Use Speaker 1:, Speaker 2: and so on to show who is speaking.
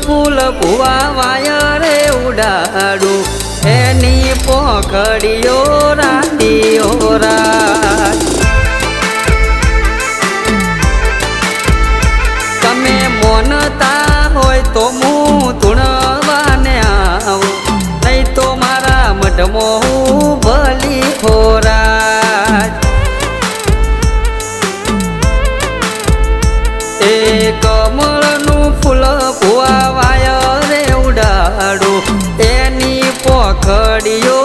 Speaker 1: ફૂલ ભુવા વાયરે ઉડાડું એની પોખડીઓ રાતીઓ રાત તમે મોનતા હોય તો હું ધૂણવાને આવું નહીં તો મારા મઢમાં હું ભલી ખોરાક એ કમળનું ફૂલ ભુવા વાયરે ઉડાડું એની પોખડીઓ